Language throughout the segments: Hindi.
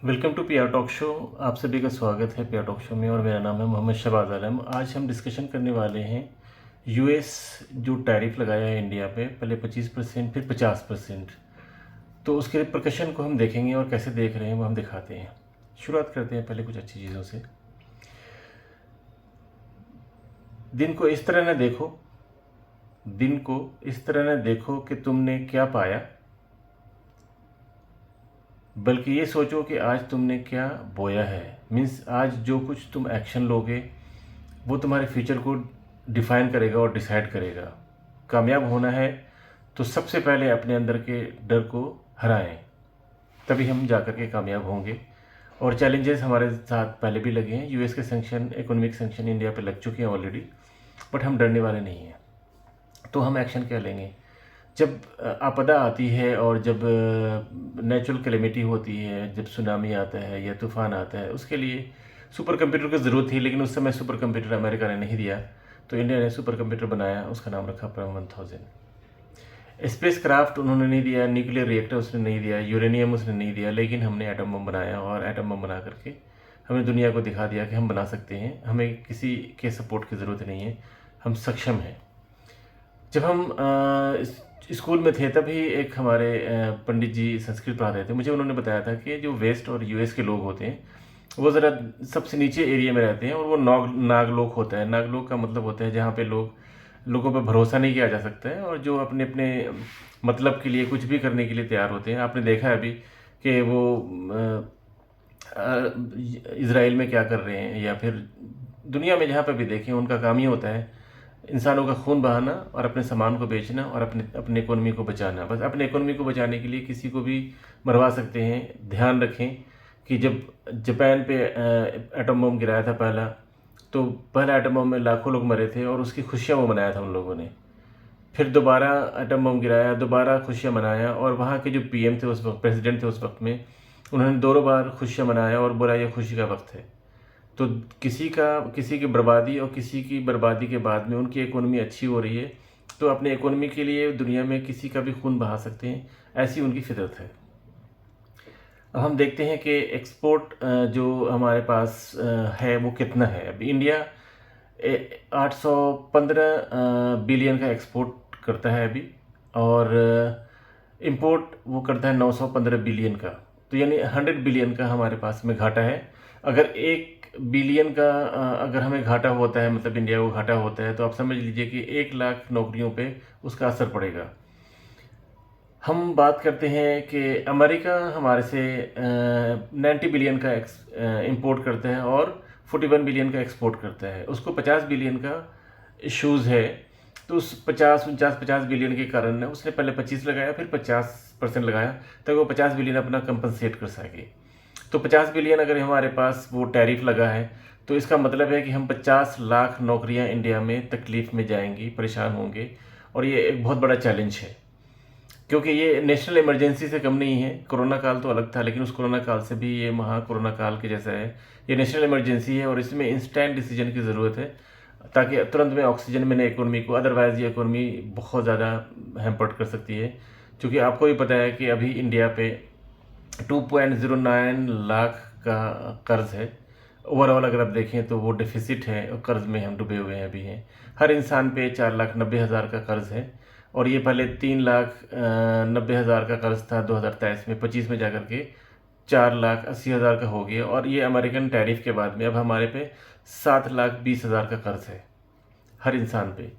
Welcome to PR talk show. आप सभी का स्वागत है पीआर टॉक शो में और मेरा नाम है मोहम्मद शहबाज आलम। आज हम डिस्कशन करने वाले हैं यूएस जो टैरिफ लगाया है इंडिया पे, पहले 25% फिर 50%। तो उसके रिप्रकशन को हम देखेंगे और कैसे देख रहे हैं वो हम दिखाते हैं। शुरुआत करते हैं पहले कुछ अच्छी चीज़ों से। दिन को इस तरह न देखो दिन को इस तरह न देखो कि तुमने क्या पाया, बल्कि ये सोचो कि आज तुमने क्या बोया है। मीन्स आज जो कुछ तुम एक्शन लोगे वो तुम्हारे फ्यूचर को डिफाइन करेगा और डिसाइड करेगा। कामयाब होना है तो सबसे पहले अपने अंदर के डर को हराएं, तभी हम जाकर के कामयाब होंगे। और चैलेंजेस हमारे साथ पहले भी लगे हैं। यूएस के सैंक्शन, इकोनॉमिक सैंक्शन इंडिया पे लग चुके हैं ऑलरेडी, बट हम डरने वाले नहीं हैं। तो हम एक्शन क्या लेंगे? जब आपदा आती है और जब नेचुरल कैलेमिटी होती है, जब सुनामी आता है या तूफ़ान आता है, उसके लिए सुपर कंप्यूटर की ज़रूरत थी, लेकिन उस समय सुपर कंप्यूटर अमेरिका ने नहीं दिया। तो इंडिया ने सुपर कंप्यूटर बनाया, उसका नाम रखा परम 1000। स्पेस क्राफ्ट उन्होंने नहीं दिया, न्यूक्लियर रिएक्टर उसने नहीं दिया, यूरेनियम उसने नहीं दिया, लेकिन हमने एटम बम बनाया और एटम बम बना करके हमने दुनिया को दिखा दिया कि हम बना सकते हैं। हमें किसी के सपोर्ट की ज़रूरत नहीं है, हम सक्षम हैं। जब हम स्कूल में थे तभी एक हमारे पंडित जी संस्कृत पढ़ाते थे। मुझे उन्होंने बताया था कि जो वेस्ट और यूएस के लोग होते हैं वो ज़रा सबसे नीचे एरिया में रहते हैं और वो नागलोक होता है। नागलोक का मतलब होता है जहाँ पे लोगों पर भरोसा नहीं किया जा सकता है और जो अपने अपने मतलब के लिए कुछ भी करने के लिए तैयार होते हैं। आपने देखा है अभी कि वो इज़राइल में क्या कर रहे हैं, या फिर दुनिया में जहाँ पर भी देखें उनका काम ही होता है इंसानों का खून बहाना और अपने सामान को बेचना और अपने इकोनॉमी को बचाना। बस अपने इकोनॉमी को बचाने के लिए किसी को भी मरवा सकते हैं। ध्यान रखें कि जब जापान पे एटम बम गिराया था पहला, तो पहला एटम बम में लाखों लोग मरे थे और उसकी खुशियाँ वो मनाया था उन लोगों ने। फिर दोबारा एटम बम गिराया, दोबारा खुशियाँ मनाया, और वहाँ के जो पीएम थे उस वक्त, प्रेसिडेंट थे उस वक्त में, उन्होंने दोनों बार खुशियाँ मनाया और बोला यह खुशी का वक्त है। तो किसी की बर्बादी और किसी की बर्बादी के बाद में उनकी इकोनॉमी अच्छी हो रही है, तो अपने इकोनॉमी के लिए दुनिया में किसी का भी खून बहा सकते हैं, ऐसी उनकी फितरत है। अब हम देखते हैं कि एक्सपोर्ट जो हमारे पास है वो कितना है। अभी इंडिया 815 बिलियन का एक्सपोर्ट करता है अभी, और इंपोर्ट वो करता है 915 बिलियन का। तो यानी 100 बिलियन का हमारे पास में घाटा है। अगर 1 बिलियन का अगर हमें घाटा होता है, मतलब इंडिया को घाटा होता है, तो आप समझ लीजिए कि 1 लाख नौकरियों पे उसका असर पड़ेगा। हम बात करते हैं कि अमेरिका हमारे से 90 बिलियन का इंपोर्ट करता है और 41 बिलियन का एक्सपोर्ट करता है। उसको 50 बिलियन का इश्यूज़ है। तो उस 50 बिलियन के कारण ने उसने पहले 25 लगाया, फिर 50% लगाया, ताकि वो 50 बिलियन अपना कंपनसेट कर सके। तो 50 बिलियन अगर हमारे पास वो टैरिफ लगा है, तो इसका मतलब है कि हम 50 लाख नौकरियां इंडिया में तकलीफ़ में जाएंगी, परेशान होंगे। और ये एक बहुत बड़ा चैलेंज है, क्योंकि ये नेशनल इमरजेंसी से कम नहीं है। कोरोना काल तो अलग था, लेकिन उस कोरोना काल से भी ये महा कोरोना काल के जैसा है। ये नेशनल इमरजेंसी है और इसमें इंस्टेंट डिसीजन की ज़रूरत है, ताकि तुरंत में ऑक्सीजन मिले इकोनॉमी को। अदरवाइज़ ये इकोनॉमी बहुत ज़्यादा हैम्पर्ट कर सकती है। क्योंकि आपको भी पता है कि अभी इंडिया पे 2.09 लाख का कर्ज़ है। ओवरऑल अगर आप देखें तो वो डिफिसिट है और कर्ज़ में हम डूबे हुए हैं अभी हैं। हर इंसान पे 4,90,000 का कर्ज़ है, और ये पहले 3,90,000 का कर्ज़ था 2023 में। 25 में जाकर के 4,80,000 का हो गया, और ये अमेरिकन टैरिफ के बाद में अब हमारे पे 7,20,000 का कर्ज़ है हर इंसान पे।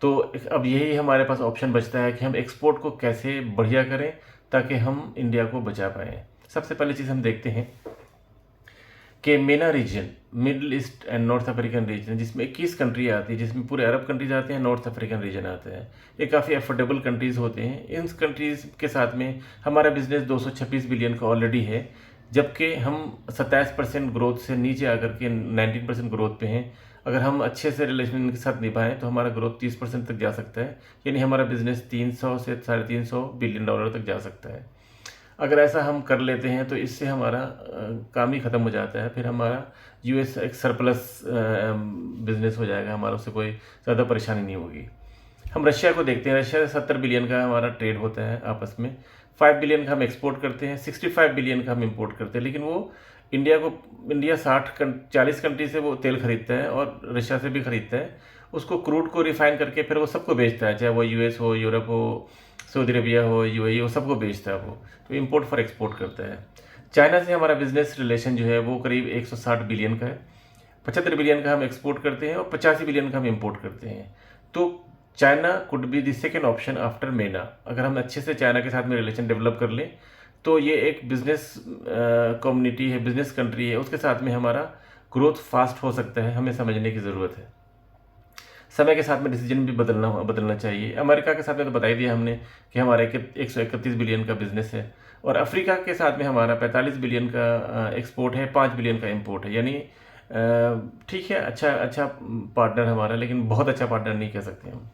तो अब यही हमारे पास ऑप्शन बचता है कि हम एक्सपोर्ट को कैसे बढ़िया करें ताकि हम इंडिया को बचा पाएँ। सबसे पहली चीज़ हम देखते हैं कि MENA region, middle east and north African region, जिसमें 21 कंट्री आती है, जिसमें पूरे अरब कंट्रीज आते हैं, नॉर्थ अफ्रीकन रीजन आता है। ये काफ़ी अफोर्डेबल कंट्रीज़ होते हैं। इन कंट्रीज़ के साथ में हमारा बिजनेस 226 बिलियन का ऑलरेडी है, जबकि हम 27% ग्रोथ से नीचे आकर के 19% ग्रोथ पे हैं। अगर हम अच्छे से रिलेशन इनके साथ निभाएं तो हमारा ग्रोथ 30% तक जा सकता है, यानी हमारा बिजनेस 300 से 350 बिलियन डॉलर तक जा सकता है। अगर ऐसा हम कर लेते हैं तो इससे हमारा काम ही ख़त्म हो जाता है। फिर हमारा यूएस एक सरप्लस बिजनेस हो जाएगा, हमारा उससे कोई ज़्यादा परेशानी नहीं होगी। हम रशिया को देखते हैं। रशिया से 70 बिलियन का हमारा ट्रेड होता है आपस में। 5 बिलियन का हम एक्सपोर्ट करते हैं, 65 बिलियन का हम इंपोर्ट करते हैं। लेकिन वो इंडिया 40 कंट्री से वो तेल खरीदता है और रशिया से भी खरीदता है। उसको क्रूड को रिफाइन करके फिर वो सबको बेचता है, चाहे वो यूएस हो, यूरोप हो, सऊदी अरबिया हो, यूएई हो, सबको बेचता है वो। तो इंपोर्ट फॉर एक्सपोर्ट करता है। चाइना से हमारा बिजनेस रिलेशन जो है वो करीब 160 बिलियन का है। 75 बिलियन का हम एक्सपोर्ट करते हैं और 85 बिलियन का हम इंपोर्ट करते हैं। तो China could be the second option after मेना। अगर हम अच्छे से चाइना के साथ में रिलेशन डेवलप कर लें तो ये एक बिजनेस कम्युनिटी है, बिजनेस कंट्री है, उसके साथ में हमारा ग्रोथ फास्ट हो सकता है। हमें समझने की ज़रूरत है। समय के साथ में डिसीजन भी बदलना चाहिए। अमेरिका के साथ में तो बता ही दिया हमने कि हमारा 131 बिलियन का बिजनेस है और अफ्रीका के साथ में हमारा 45 बिलियन का एक्सपोर्ट है, 5 बिलियन का इंपोर्ट है। यानी ठीक है, अच्छा पार्टनर हमारा, लेकिन बहुत अच्छा पार्टनर नहीं कह सकते हम।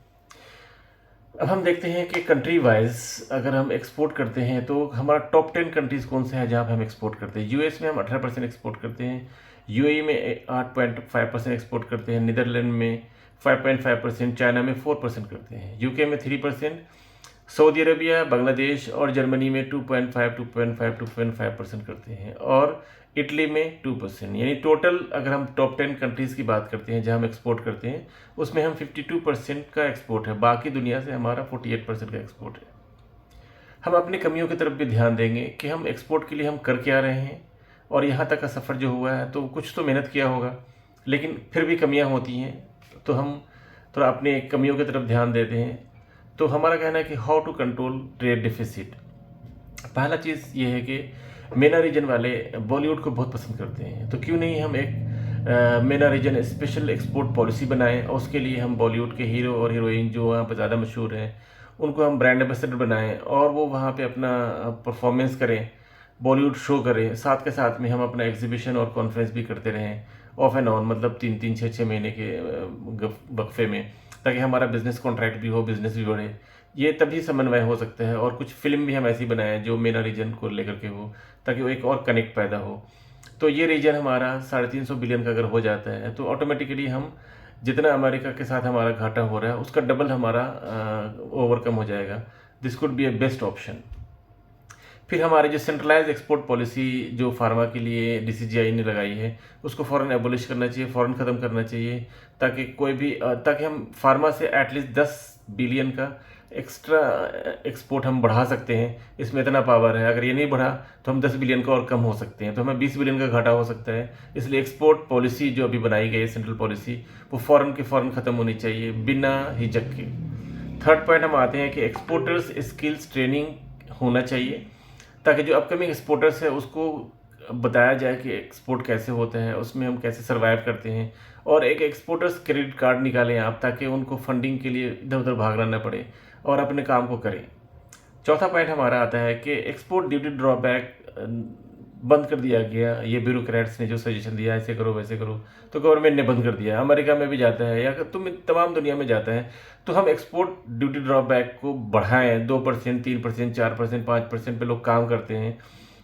अब हम देखते हैं कि कंट्री वाइज अगर हम एक्सपोर्ट करते हैं तो हमारा टॉप 10 कंट्रीज़ कौन से हैं जहाँ पे हम एक्सपोर्ट करते हैं। यूएस में हम 18% एक्सपोर्ट करते हैं, यूएई में 8.5% एक्सपोर्ट करते हैं, नीदरलैंड में 5.5%, चाइना में 4% करते हैं, यूके में 3%, सऊदी अरबिया, बांग्लादेश और जर्मनी में 2.5% करते हैं और इटली में 2%। यानी टोटल अगर हम टॉप 10 कंट्रीज़ की बात करते हैं जहां हम एक्सपोर्ट करते हैं, उसमें हम 52% का एक्सपोर्ट है। बाकी दुनिया से हमारा 48% का एक्सपोर्ट है। हम अपनी कमियों की तरफ भी ध्यान देंगे कि हम एक्सपोर्ट के लिए हम कर क्या रहे हैं और यहाँ तक का सफ़र जो हुआ है तो कुछ तो मेहनत किया होगा, लेकिन फिर भी कमियाँ होती हैं, तो हम थोड़ा अपने कमियों की तरफ ध्यान देते हैं। तो हमारा कहना है कि how to control trade deficit. पहला चीज़ ये है कि मेना रीजन वाले बॉलीवुड को बहुत पसंद करते हैं, तो क्यों नहीं हम एक मेना रीजन स्पेशल एक्सपोर्ट पॉलिसी बनाएं और उसके लिए हम बॉलीवुड के हीरो और हीरोइन जो वहाँ पर ज़्यादा मशहूर हैं उनको हम ब्रांड एम्बेसडर बनाएं और वो वहाँ पे अपना परफॉर्मेंस करें, बॉलीवुड शो करें। साथ के साथ में हम अपना एग्जीबिशन और कॉन्फ्रेंस भी करते रहें ऑफ एंड ऑन, मतलब 3-6 महीने के वक्फे में, ताकि हमारा बिजनेस कॉन्ट्रैक्ट भी हो, बिजनेस भी बढ़े। ये तभी समन्वय हो सकता है। और कुछ फिल्म भी हम ऐसी बनाएं जो मेना रीजन को लेकर के हो, ताकि वो एक और कनेक्ट पैदा हो। तो ये रीजन हमारा 350 बिलियन का अगर हो जाता है तो ऑटोमेटिकली हम जितना अमेरिका के साथ हमारा घाटा हो रहा है उसका डबल हमारा ओवरकम हो जाएगा। This could be A best option. फिर हमारे जो सेंट्रलाइज एक्सपोर्ट पॉलिसी जो फार्मा के लिए डीसीजीआई ने लगाई है उसको फ़ौरन एबोलिश करना चाहिए, फ़ौरन ख़त्म करना चाहिए, ताकि हम फार्मा से एटलीस्ट 10 बिलियन का एक्स्ट्रा एक्सपोर्ट हम बढ़ा सकते हैं। इसमें इतना पावर है, अगर ये नहीं बढ़ा तो हम 10 बिलियन का और कम हो सकते हैं, तो हमें 20 बिलियन का घाटा हो सकता है। इसलिए एक्सपोर्ट पॉलिसी जो अभी बनाई गई है सेंट्रल पॉलिसी, वो फ़ौरन के फ़ौरन ख़त्म होनी चाहिए बिना हिचक के। थर्ड पॉइंट हम आते हैं कि एक्सपोर्टर्स स्किल्स ट्रेनिंग होना चाहिए, ताकि जो अपकमिंग एक्सपोर्टर्स है उसको बताया जाए कि एक्सपोर्ट कैसे होता है, उसमें हम कैसे सर्वाइव करते हैं। और एक एक्सपोर्टर्स क्रेडिट कार्ड निकालें आप, ताकि उनको फंडिंग के लिए इधर उधर भागना न पड़े और अपने काम को करें। चौथा पॉइंट हमारा आता है कि एक्सपोर्ट ड्यूटी ड्रॉबैक बंद कर दिया गया। ये ब्यूरोक्रेट्स ने जो सजेशन दिया ऐसे करो वैसे करो, तो गवर्नमेंट ने बंद कर दिया। अमेरिका में भी जाता है या तुम तमाम दुनिया में जाता है, तो हम एक्सपोर्ट ड्यूटी ड्रॉबैक को बढ़ाएं। 2%, 3%, 4%, 5% पे लोग काम करते हैं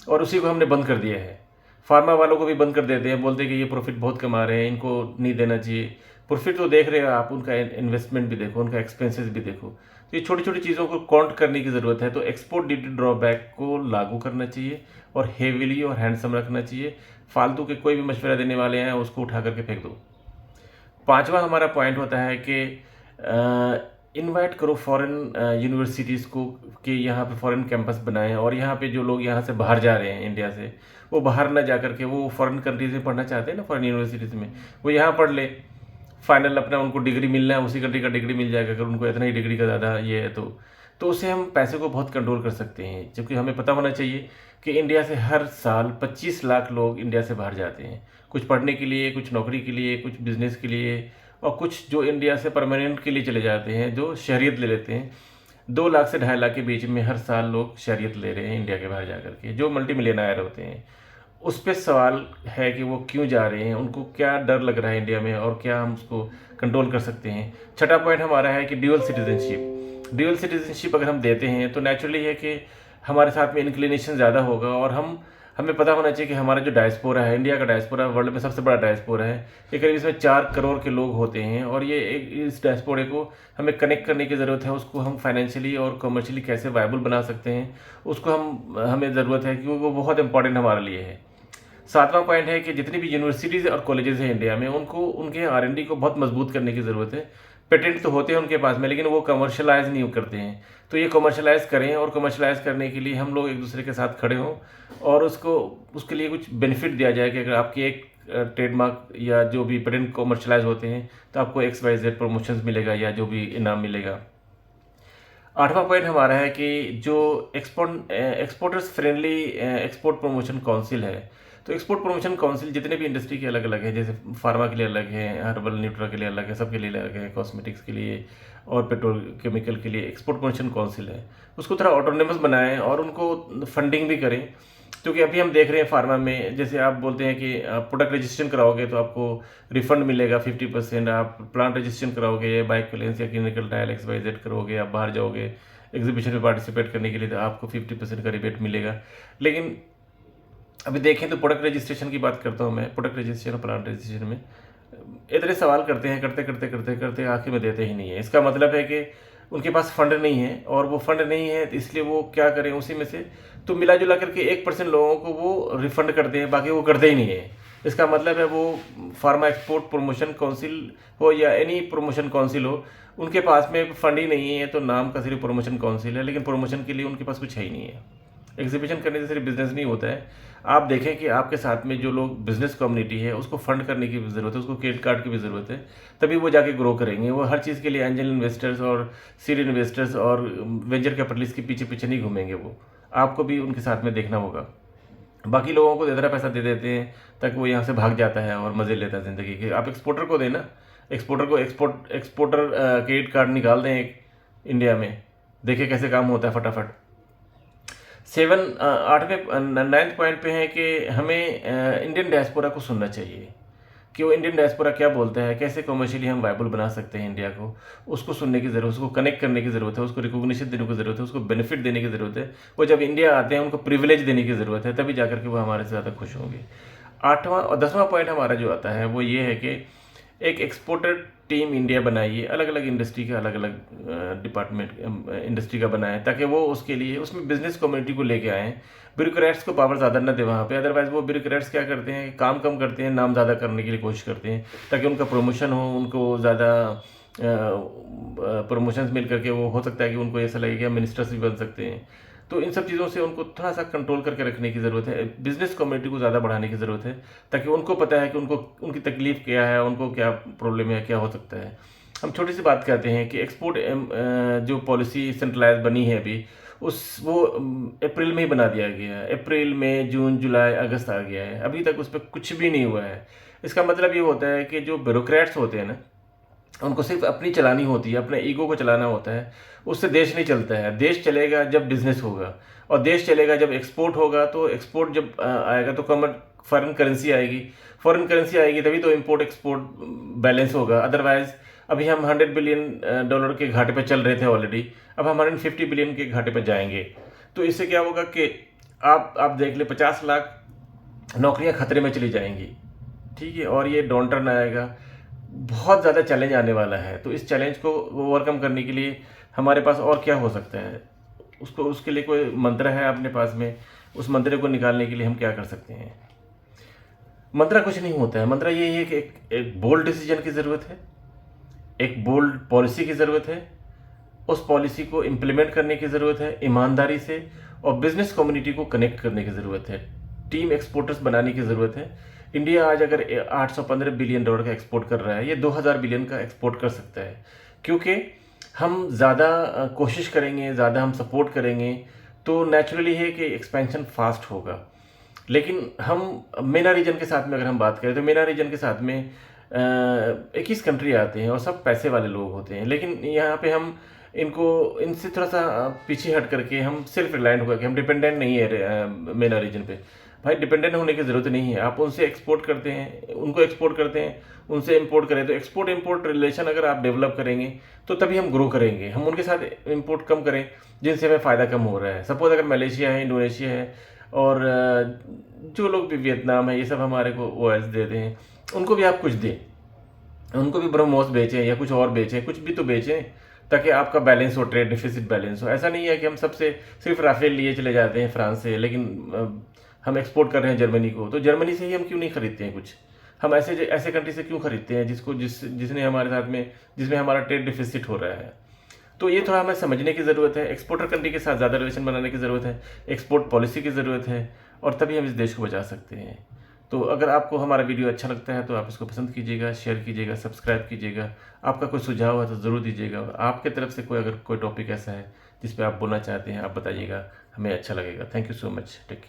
और उसी को हमने बंद कर दिया है। फार्मा वालों को भी बंद कर देते हैं, बोलते हैं कि ये प्रॉफिट बहुत कमा रहे हैं, इनको नहीं देना चाहिए। प्रॉफिट तो देख रहे हो आप, उनका इन्वेस्टमेंट भी देखो, उनका एक्सपेंसेस भी देखो। तो ये छोटी छोटी चीज़ों को काउंट करने की ज़रूरत है। तो एक्सपोर्ट ड्यूटी ड्रॉबैक को लागू करना चाहिए और हेवीली और हैंडसम रखना चाहिए। फालतू के कोई भी मशवरा देने वाले हैं उसको उठा करके फेंक दो। पांचवा हमारा पॉइंट होता है कि इनवाइट करो फॉरेन यूनिवर्सिटीज़ को कि यहाँ पे फॉरेन कैंपस बनाएं और यहाँ पे जो लोग यहाँ से बाहर जा रहे हैं इंडिया से, वो बाहर ना जा करके वो फॉरेन कंट्रीज़ में पढ़ना चाहते हैं ना, फॉरेन यूनिवर्सिटीज़ में, वो यहाँ पढ़ ले। फाइनल अपना उनको डिग्री मिलना है, उसी कंट्री का डिग्री मिल जाएगा अगर उनको इतना ही डिग्री का ज़्यादा ये है तो उससे हम पैसे को बहुत कंट्रोल कर सकते हैं। क्योंकि हमें पता होना चाहिए कि इंडिया से हर साल 25 लाख लोग इंडिया से बाहर जाते हैं, कुछ पढ़ने के लिए, कुछ नौकरी के लिए, कुछ बिजनेस के लिए, और कुछ जो इंडिया से परमानेंट के लिए चले जाते हैं, जो शहरियत ले लेते हैं। 2 लाख से 2.5 लाख के बीच में हर साल लोग शहरियत ले रहे हैं इंडिया के बाहर जाकर के, जो मल्टी मिलियनर होते हैं। उस पर सवाल है कि वो क्यों जा रहे हैं, उनको क्या डर लग रहा है इंडिया में और क्या हम उसको कंट्रोल कर सकते हैं। छठा पॉइंट हमारा है कि ड्यूअल सिटीजनशिप अगर हम देते हैं तो नेचुरली है कि हमारे साथ में इंक्लिनेशन ज़्यादा होगा और हमें पता होना चाहिए कि हमारा जो डायस्पोरा है, इंडिया का डायस्पोरा वर्ल्ड में सबसे बड़ा डायस्पोरा है। ये करीब इसमें 4 करोड़ के लोग होते हैं और ये इस डायस्पोरे को हमें कनेक्ट करने की ज़रूरत है। उसको हम फाइनेंशियली और कमर्शियली कैसे वायबल बना सकते हैं, उसको हमें ज़रूरत है, क्योंकि वो बहुत इंपॉर्टेंट हमारे लिए है। 7वां पॉइंट है कि जितनी भी यूनिवर्सिटीज़ और कॉलेजेस हैं इंडिया में, उनको उनके R&D को बहुत मजबूत करने की ज़रूरत है। पेटेंट तो होते हैं उनके पास में, लेकिन वो कमर्शलाइज नहीं करते हैं। तो ये कमर्शलाइज करें, और कमर्शलाइज करने के लिए हम लोग एक दूसरे के साथ खड़े हों और उसके लिए कुछ बेनिफिट दिया जाए कि अगर आपकी एक ट्रेडमार्क या जो भी पेटेंट कमर्शलाइज होते हैं तो आपको XYZ प्रमोशंस मिलेगा या जो भी इनाम मिलेगा। 8वां पॉइंट हमारा है कि जो exporters friendly export promotion council है, तो एक्सपोर्ट प्रमोशन काउंसिल जितने भी इंडस्ट्री के अलग अलग है, जैसे फार्मा के लिए अलग है, हर्बल न्यूट्रा के लिए अलग है, सबके लिए अलग है, कॉस्मेटिक्स के लिए और पेट्रोकेमिकल के लिए एक्सपोर्ट प्रमोशन काउंसिल है, उसको थोड़ा ऑटोनोमस बनाएं और उनको फंडिंग भी करें। क्योंकि अभी हम देख रहे हैं फार्मा में, जैसे आप बोलते हैं कि प्रोडक्ट रजिस्ट्रेशन कराओगे तो आपको रिफंड मिलेगा 50%, आप प्लांट रजिस्ट्रेशन कराओगे, बाइकोलेंस या क्लिनिकल ट्रायल XYZ करोगे, आप बाहर जाओगे एग्जीबिशन में पार्टिसिपेट करने के लिए तो आपको 50% का रिबेट मिलेगा। लेकिन अभी देखें तो प्रोडक्ट रजिस्ट्रेशन की बात करता हूँ मैं, प्रोडक्ट रजिस्ट्रेशन और प्लांट रजिस्ट्रेशन में इतने सवाल करते हैं, करते करते करते करते आखिर में देते ही नहीं है। इसका मतलब है कि उनके पास फंड नहीं है, और वो फंड नहीं है तो इसलिए वो क्या करें, उसी में से तो मिला जुला करके 1% लोगों को वो रिफंड करते हैं, बाकी वो करते ही नहीं है। इसका मतलब है वो फार्मा एक्सपोर्ट प्रमोशन काउंसिल हो या एनी प्रमोशन काउंसिल हो, उनके पास में फंड ही नहीं है। तो नाम का सिर्फ प्रमोशन काउंसिल है, लेकिन प्रमोशन के लिए उनके पास कुछ है ही नहीं है। एग्जीबिशन करने से सिर्फ बिजनेस नहीं होता है। आप देखें कि आपके साथ में जो लोग बिजनेस कम्युनिटी है, उसको फंड करने की भी ज़रूरत है, उसको क्रेडिट कार्ड की भी ज़रूरत है, तभी वो जाके ग्रो करेंगे। वो हर चीज़ के लिए एंजल इन्वेस्टर्स और सीड इन्वेस्टर्स और वेंचर कैपिटलिस्ट के पीछे पीछे नहीं घूमेंगे। वो आपको भी उनके साथ में देखना होगा। बाकी लोगों को इतना पैसा दे देते हैं ताकि वो यहाँ से भाग जाता है और मज़े लेता है ज़िंदगी के। आप एक्सपोर्टर को देना, एक्सपोर्टर को एक्सपोर्टर क्रेडिट कार्ड निकाल दें एक इंडिया में, देखें कैसे काम होता है फटाफट। 9th पॉइंट पे है कि हमें इंडियन डायस्पोरा को सुनना चाहिए कि वो इंडियन डायस्पोरा क्या बोलता है, कैसे कमर्शियली हम वायबल बना सकते हैं इंडिया को। उसको सुनने की ज़रूरत, उसको कनेक्ट करने की ज़रूरत है, उसको रिकॉग्निशन देने की ज़रूरत है, उसको बेनिफिट देने की ज़रूरत है। वो जब इंडिया आते हैं उनको प्रिविलेज देने की ज़रूरत है, तभी जाकर के वो हमारे से ज़्यादा खुश होंगे। 8वां और 10वां पॉइंट हमारा जो आता है वो ये है कि एक एक्सपोर्टर टीम इंडिया बनाइए, अलग अलग इंडस्ट्री का अलग अलग डिपार्टमेंट इंडस्ट्री का बनाएं, ताकि वो उसके लिए उसमें बिजनेस कम्युनिटी को लेके आएँ। ब्यूरोक्रेट्स को पावर ज़्यादा न दे वहाँ पे, अदरवाइज़ वो ब्यूरोक्रेट्स क्या करते हैं, काम कम करते हैं, नाम ज़्यादा करने के लिए कोशिश करते हैं, ताकि उनका प्रमोशन हो, उनको ज़्यादा प्रमोशंस मिल करके वो हो सकता है कि उनको ऐसा लगे कि हम मिनिस्टर्स भी बन सकते हैं। तो इन सब चीज़ों से उनको थोड़ा सा कंट्रोल करके रखने की ज़रूरत है। बिजनेस कम्युनिटी को ज़्यादा बढ़ाने की ज़रूरत है, ताकि उनको पता है कि उनको उनकी तकलीफ़ क्या है, उनको क्या प्रॉब्लम है, क्या हो सकता है। हम छोटी सी बात कहते हैं कि एक्सपोर्ट जो पॉलिसी सेंट्रलाइज बनी है अभी, वो अप्रैल में ही बना दिया गया है। अप्रैल में जून जुलाई अगस्त आ गया है, अभी तक उस पर कुछ भी नहीं हुआ है। इसका मतलब ये होता है कि जो ब्यूरोक्रेट्स होते हैं ना, उनको सिर्फ अपनी चलानी होती है, अपने ईगो को चलाना होता है। उससे देश नहीं चलता है। देश चलेगा जब बिजनेस होगा, और देश चलेगा जब एक्सपोर्ट होगा। तो एक्सपोर्ट जब आएगा तो फॉरेन करेंसी आएगी, फॉरेन करेंसी आएगी तभी तो इंपोर्ट एक्सपोर्ट बैलेंस होगा। अदरवाइज अभी हम $100 बिलियन के घाटे पे चल रहे थे ऑलरेडी, अब हम 150 बिलियन के घाटे पे जाएंगे। तो इससे क्या होगा कि आप देख ले 50 लाख नौकरियां खतरे में चली जाएंगी, ठीक है। और ये डाउन टर्न आएगा, बहुत ज़्यादा चैलेंज आने वाला है। तो इस चैलेंज को ओवरकम करने के लिए हमारे पास और क्या हो सकता है, उसके लिए कोई मंत्र है अपने पास में? उस मंत्र को निकालने के लिए हम क्या कर सकते हैं? मंत्र कुछ नहीं होता है। मंत्र ये है कि एक बोल्ड डिसीजन की ज़रूरत है, एक बोल्ड पॉलिसी की ज़रूरत है, उस पॉलिसी को इम्प्लीमेंट करने की ज़रूरत है ईमानदारी से, और बिजनेस कम्युनिटी को कनेक्ट करने की ज़रूरत है, टीम एक्सपोर्टर्स बनाने की ज़रूरत है। इंडिया आज अगर $815 बिलियन का एक्सपोर्ट कर रहा है, ये 2000 बिलियन का एक्सपोर्ट कर सकता है, क्योंकि हम ज़्यादा कोशिश करेंगे, ज़्यादा हम सपोर्ट करेंगे, तो नेचुरली है कि एक्सपेंशन फास्ट होगा। लेकिन हम मेना रीजन के साथ में अगर हम बात करें तो मेना रीजन के साथ में 21 कंट्री आते हैं और सब पैसे वाले लोग होते हैं। लेकिन यहाँ पे हम इनसे थोड़ा सा पीछे हट करके हम सेल्फ रिलायंट होकर के हम डिपेंडेंट नहीं है मेना रीजन पे। भाई डिपेंडेंट होने की ज़रूरत नहीं है। आप उनसे एक्सपोर्ट करते हैं, उनको एक्सपोर्ट करते हैं, उनसे इंपोर्ट करें। तो एक्सपोर्ट इंपोर्ट रिलेशन अगर आप डेवलप करेंगे तो तभी हम ग्रो करेंगे। हम उनके साथ इंपोर्ट कम करें जिनसे हमें फ़ायदा कम हो रहा है। सपोज़ अगर मलेशिया है, इंडोनेशिया है और जो लोग भी वियतनाम है ये सब हमारे को ओएस देते हैं, उनको भी आप कुछ दें, उनको भी ब्रह्मोस बेचें या कुछ और बेचें, कुछ भी तो बेचें ताकि आपका बैलेंस हो, ट्रेड डिफिसिट बैलेंस हो। ऐसा नहीं है कि हम सबसे सिर्फ राफेल लिए चले जाते हैं फ्रांस से, लेकिन हम एक्सपोर्ट कर रहे हैं जर्मनी को, तो जर्मनी से ही हम क्यों नहीं खरीदते हैं कुछ? हम ऐसे ऐसे कंट्री से क्यों खरीदते हैं जिसने हमारे साथ में, जिसमें हमारा ट्रेड डिफिसिट हो रहा है? तो ये थोड़ा हमें समझने की ज़रूरत है, एक्सपोर्टर कंट्री के साथ ज़्यादा रिलेशन बनाने की ज़रूरत है, एक्सपोर्ट पॉलिसी की ज़रूरत है, और तभी हम इस देश को बचा सकते हैं। तो अगर आपको हमारा वीडियो अच्छा लगता है तो आप इसको पसंद कीजिएगा, शेयर कीजिएगा, सब्सक्राइब कीजिएगा। आपका कोई सुझाव है तो ज़रूर दीजिएगा, और आपके तरफ से कोई अगर कोई टॉपिक ऐसा है जिस पे आप बोलना चाहते हैं, आप बताइएगा, हमें अच्छा लगेगा। Thank you so much, take care.